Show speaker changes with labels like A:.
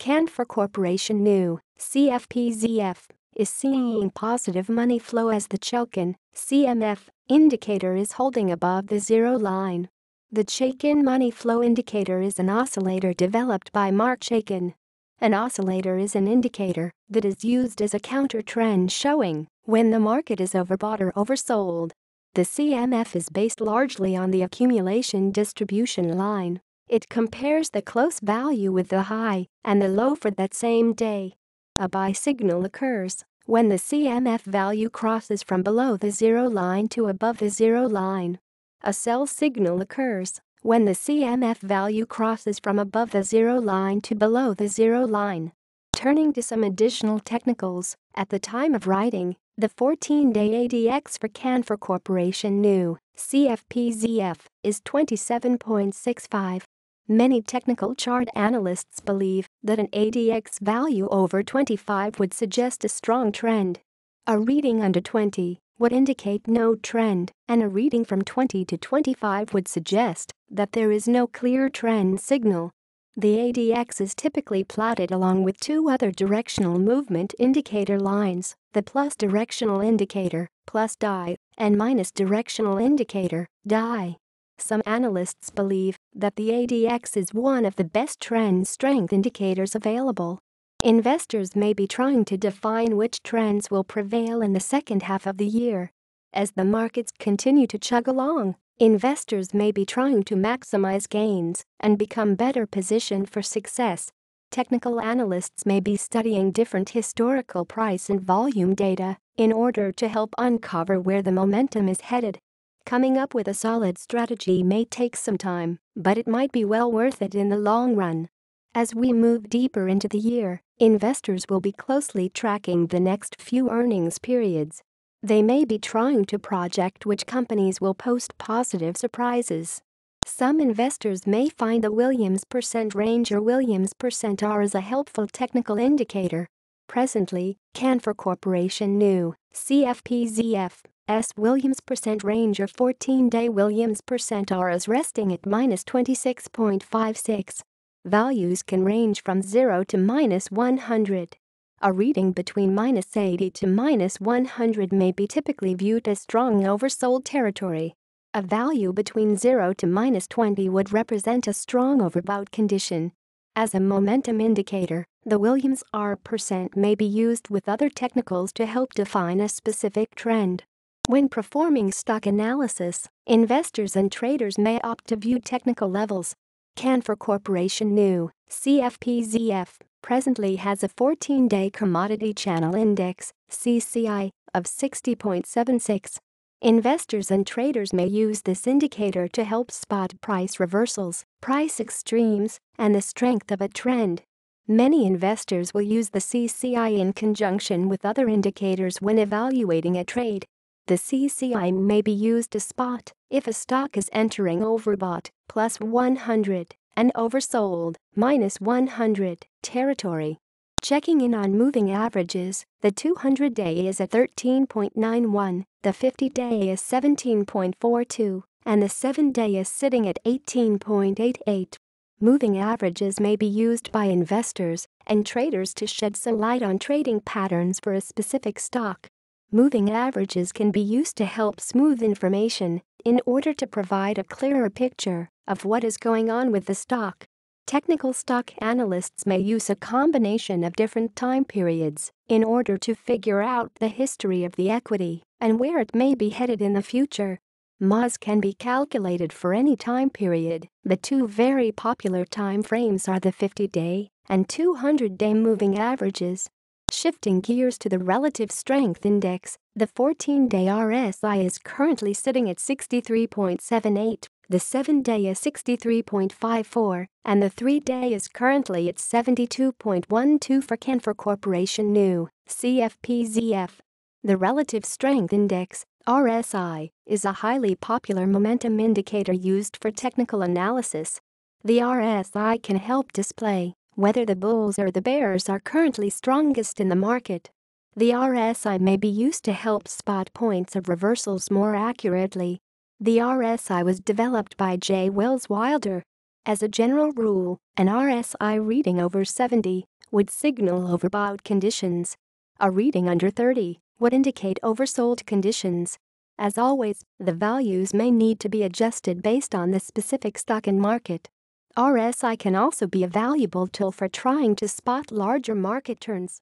A: Canfor Corporation new CFPZF is seeing positive money flow as the Chalkin CMF indicator is holding above the zero line. The Chaikin Money Flow Indicator is an oscillator developed by Marc Chaikin. An oscillator is an indicator that is used as a counter trend showing when the market is overbought or oversold. The CMF is based largely on the Accumulation Distribution Line. It compares the close value with the high and the low for that same day. A buy signal occurs when the CMF value crosses from below the zero line to above the zero line. A sell signal occurs when the CMF value crosses from above the zero line to below the zero line. Turning to some additional technicals, at the time of writing, the 14-day ADX for Canfor Corporation new CFPZF is 27.65. Many technical chart analysts believe that an ADX value over 25 would suggest a strong trend. A reading under 20 would indicate no trend, and a reading from 20 to 25 would suggest that there is no clear trend signal. The ADX is typically plotted along with two other directional movement indicator lines, the Plus Directional Indicator, plus DI, and Minus Directional Indicator, DI. Some analysts believe that the ADX is one of the best trend strength indicators available. Investors may be trying to define which trends will prevail in the second half of the year. As the markets continue to chug along, investors may be trying to maximize gains and become better positioned for success. Technical analysts may be studying different historical price and volume data in order to help uncover where the momentum is headed. Coming up with a solid strategy may take some time, but it might be well worth it in the long run. As we move deeper into the year, investors will be closely tracking the next few earnings periods. They may be trying to project which companies will post positive surprises. Some investors may find the Williams percent range or Williams percent R as a helpful technical indicator. Presently, Canfor Corporation new CFPZF Williams percent range or 14-day Williams percent R is resting at minus 26.56. Values can range from 0 to minus 100. A reading between minus 80 to minus 100 may be typically viewed as strong oversold territory. A value between 0 to minus 20 would represent a strong overbought condition. As a momentum indicator, the Williams R percent may be used with other technicals to help define a specific trend. When performing stock analysis, investors and traders may opt to view technical levels. Canfor Corporation new CFPZF presently has a 14-day Commodity Channel Index (CCI) of 60.76. Investors and traders may use this indicator to help spot price reversals, price extremes, and the strength of a trend. Many investors will use the CCI in conjunction with other indicators when evaluating a trade. The CCI may be used to spot if a stock is entering overbought plus 100 and oversold minus 100 territory. Checking in on moving averages, the 200-day is at 13.91, the 50-day is 17.42, and the 7-day is sitting at 18.88. Moving averages may be used by investors and traders to shed some light on trading patterns for a specific stock. Moving averages can be used to help smooth information in order to provide a clearer picture of what is going on with the stock. Technical stock analysts may use a combination of different time periods in order to figure out the history of the equity and where it may be headed in the future. MOS can be calculated for any time period. The two very popular time frames are the 50-day and 200-day moving averages. Shifting gears to the Relative Strength Index, the 14-day RSI is currently sitting at 63.78, the 7-day is 63.54, and the 3-day is currently at 72.12 for Canfor Corporation new CFPZF. The Relative Strength Index, RSI, is a highly popular momentum indicator used for technical analysis. The RSI can help display whether the bulls or the bears are currently strongest in the market. The RSI may be used to help spot points of reversals more accurately. The RSI was developed by J. Wells Wilder. As a general rule, an RSI reading over 70 would signal overbought conditions. A reading under 30 would indicate oversold conditions. As always, the values may need to be adjusted based on the specific stock and market. RSI can also be a valuable tool for trying to spot larger market turns.